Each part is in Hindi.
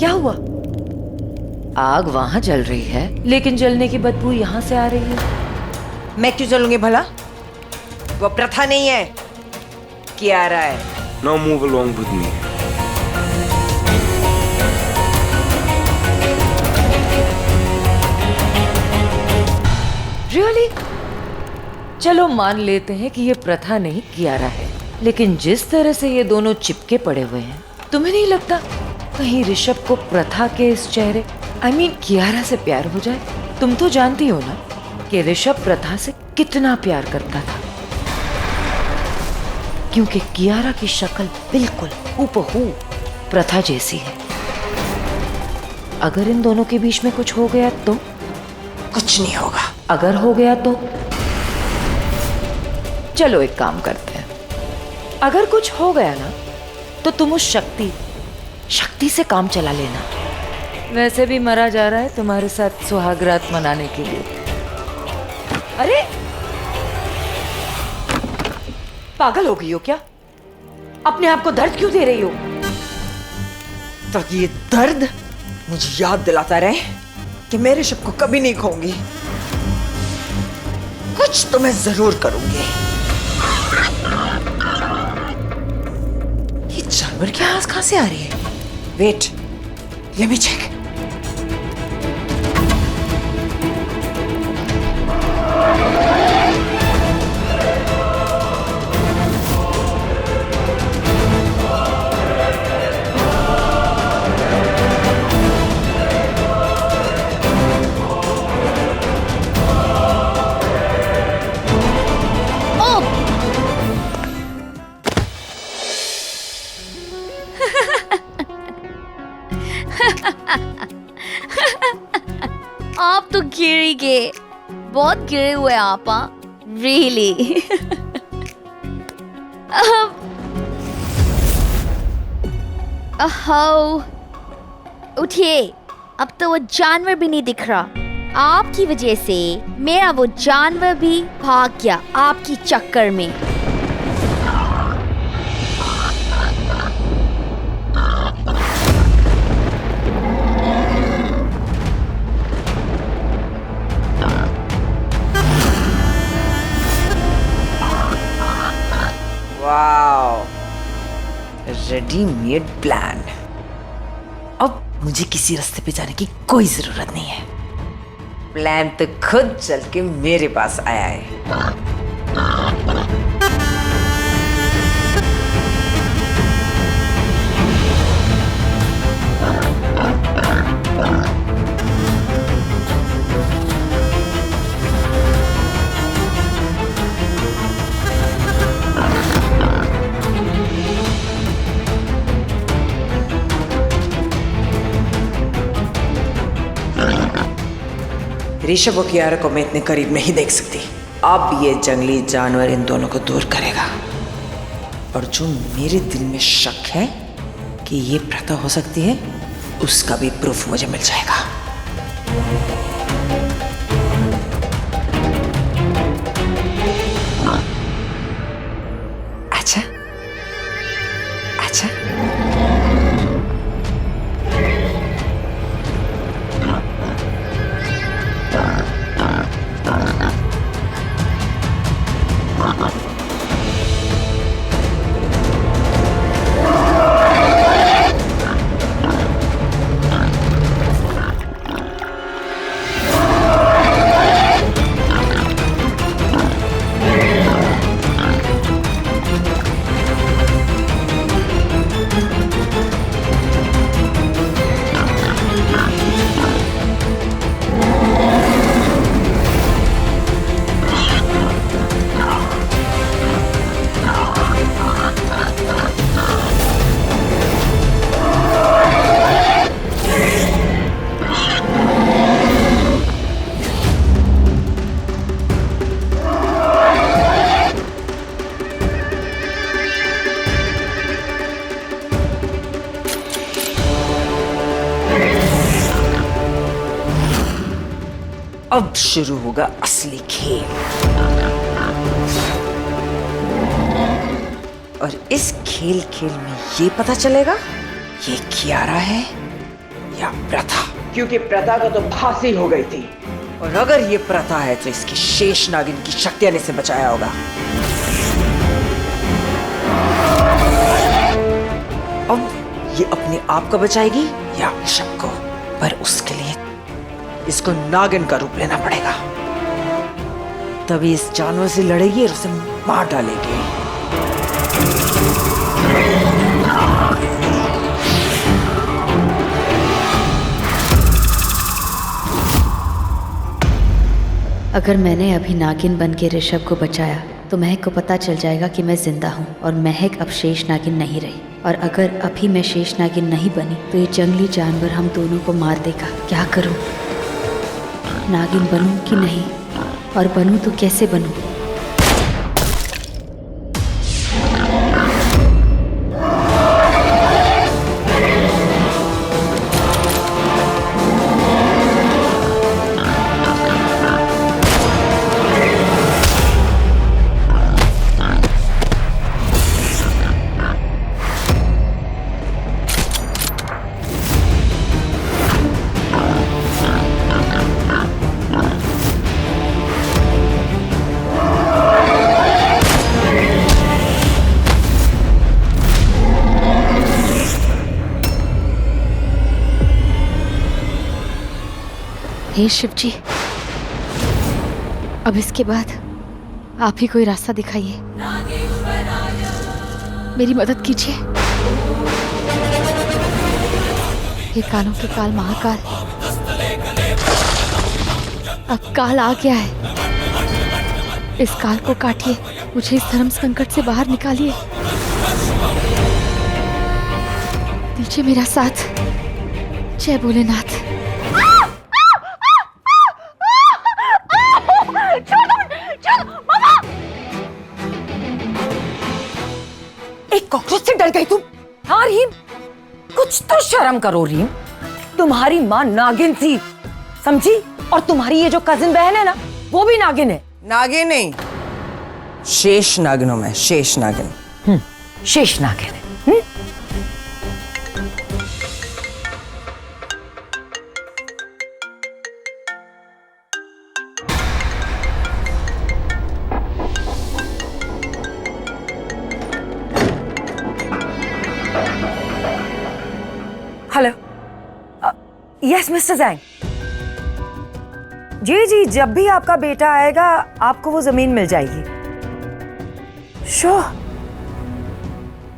क्या हुआ? आग वहां जल रही है, लेकिन जलने की बदबू यहाँ से आ रही है। मैं क्यों जलूंगी भला? वो प्रथा नहीं है, कियारा है। Now move along with me. Really? चलो मान लेते हैं कि ये प्रथा नहीं कियारा है, लेकिन जिस तरह से ये दोनों चिपके पड़े हुए हैं, तुम्हें नहीं लगता कहीं ऋषभ को प्रथा के इस चेहरे कियारा से प्यार हो जाए? तुम तो जानती हो ना कि ऋषभ प्रथा से कितना प्यार करता था, क्योंकि कियारा की शक्ल बिल्कुल हूबहू प्रथा जैसी है। अगर इन दोनों के बीच में कुछ हो गया तो? कुछ नहीं होगा। अगर हो गया तो? चलो एक काम करते हैं, अगर कुछ हो गया ना तो तुम उस शक्ति से काम चला लेना। वैसे भी मरा जा रहा है तुम्हारे साथ सुहागरात मनाने के लिए। अरे पागल हो गई हो क्या? अपने आप को दर्द क्यों दे रही हो? ताकि ये दर्द मुझे याद दिलाता रहे कि मैं ऋषभ को कभी नहीं खोऊंगी। कुछ तो मैं जरूर करूंगी। ये जानवर की आवाज कहां से आ रही है? Wait, let me check. आप तो गिर ही गए, बहुत गिरे हुए आप। रियली। उठिए, अब तो वो जानवर भी नहीं दिख रहा। आपकी वजह से मेरा वो जानवर भी भाग गया आपकी चक्कर में। Wow, readymade plan. अब मुझे किसी रास्ते पे जाने की कोई जरूरत नहीं है। प्लान तो खुद चल के मेरे पास आया है। ऋषभ और कियारा को मैं इतने करीब नहीं देख सकती। अब ये जंगली जानवर इन दोनों को दूर करेगा। और जो मेरे दिल में शक है कि ये प्रथा हो सकती है, उसका भी प्रूफ मुझे मिल जाएगा। अच्छा अच्छा, अब शुरू होगा असली खेल। और इस खेल में ये पता चलेगा ये कियारा है या प्रथा, क्योंकि प्रथा का तो फांसी हो गई थी, और अगर ये प्रथा है तो इसकी शेष नागिन की शक्तियां ने इसे बचाया होगा। अब ये अपने आप को बचाएगी या ऋषभ को, पर उसके लिए इसको नागिन का रूप लेना पड़ेगा। तभी इस जानवर से लड़ेगी और उसे मार डालेगी। अगर मैंने अभी नागिन बन के ऋषभ को बचाया तो महक को पता चल जाएगा कि मैं जिंदा हूँ और महक अब शेष नागिन नहीं रही। और अगर अभी मैं शेष नागिन नहीं बनी तो ये जंगली जानवर हम दोनों को मार देगा। क्या करूँ? नागिन बनूं कि नहीं, और बनूं तो कैसे बनूं? हे शिव जी, अब इसके बाद आप ही कोई रास्ता दिखाइए, मेरी मदद कीजिए। हे कालों के काल महाकाल, अब काल आ गया है। इस काल को काटिए, मुझे इस धर्म संकट से बाहर निकालिए। दीजिए मेरा साथ। जय भोलेनाथ। एक कॉकरोच से डर गई तुम? हाँ रीम, कुछ तो शर्म करो रीम। तुम्हारी माँ नागिन थी, समझी? और तुम्हारी ये जो कजिन बहन है ना, वो भी नागिन है। नागिन नहीं, शेष नागिन हूं मैं, शेष नागिन। शेष नागिन है। Hello, yes mister जैंग। जी जी, जब भी आपका बेटा आएगा आपको वो जमीन मिल जाएगी। श्योर।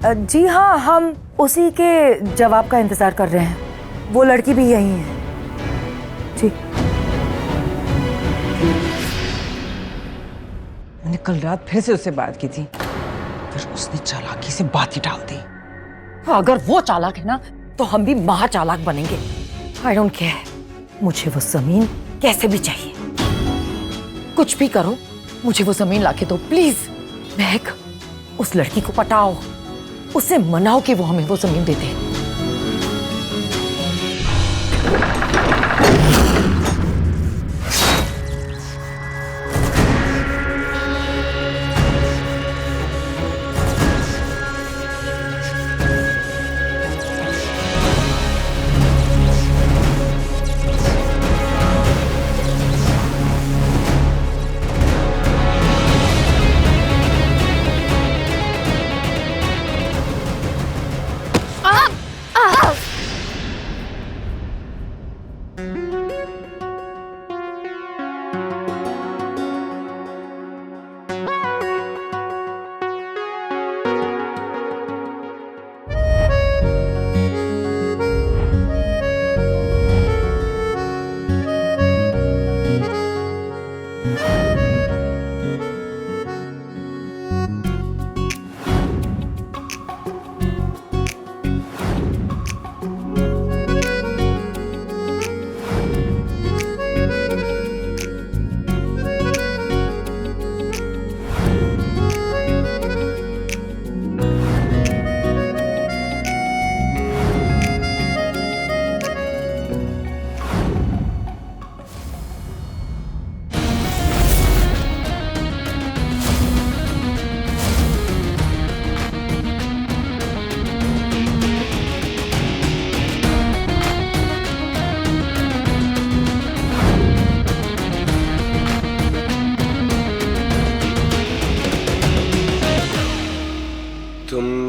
जी हाँ, हम उसी के जवाब का इंतजार कर रहे हैं। वो लड़की भी यही है। जी। मैंने कल रात फिर से उससे बात की थी, फिर उसने चालाकी से बात ही डाल दी। अगर वो चालाक है ना तो हम भी महा चालाक बनेंगे। आई डोंट केयर, मुझे वो जमीन कैसे भी चाहिए। कुछ भी करो, मुझे वो जमीन लाके दो प्लीज। महक, उस लड़की को पटाओ, उससे मनाओ कि वो हमें वो जमीन दे दे।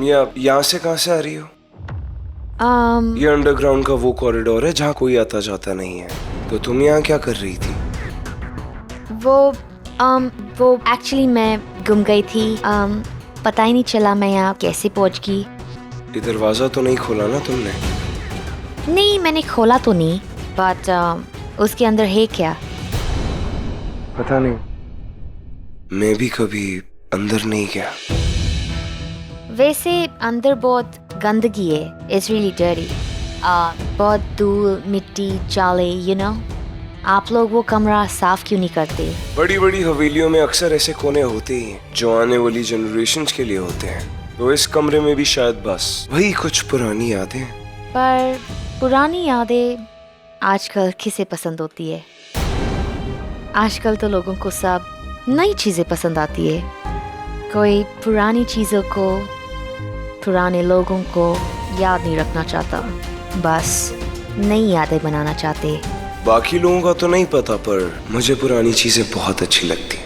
ये आप यहाँ से कहाँ से आ रही हो? um, ये अंडरग्राउंड का वो कॉरिडोर है जहाँ कोई आता जाता नहीं है। तो तुम यहाँ क्या कर रही थी? वो एक्चुअली मैं गुम गई थी। पता ही नहीं चला मैं यहाँ कैसे पहुँच गई। ये दरवाजा तो नहीं खोला ना तुमने? नहीं, मैंने खोला तो नहीं, बट उसके अंदर है क्या? पता नहीं, मैं भी कभी अंदर नहीं गया। वैसे अंदर बहुत गंदगी है। It's really dirty. बहुत धूल, मिट्टी, जाले, यू नो। आप लोग वो कमरा साफ क्यों नहीं करते? बड़ी बड़ी हवेलियों में अक्सर ऐसे कोने होते ही हैं जो आने वाली जनरेशन्स के लिए होते हैं। तो इस कमरे में भी शायद बस वही कुछ पुरानी यादें। पर पुरानी यादें आजकल किसे पसंद होती है? आजकल तो लोगों को सब नई चीजें पसंद आती है। कोई पुरानी चीजों को, पुराने लोगों को याद नहीं रखना चाहता, बस नई यादें बनाना चाहते। बाकी लोगों का तो नहीं पता, पर मुझे पुरानी चीजें बहुत अच्छी लगती।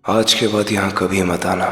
आज के बाद यहाँ कभी मत आना।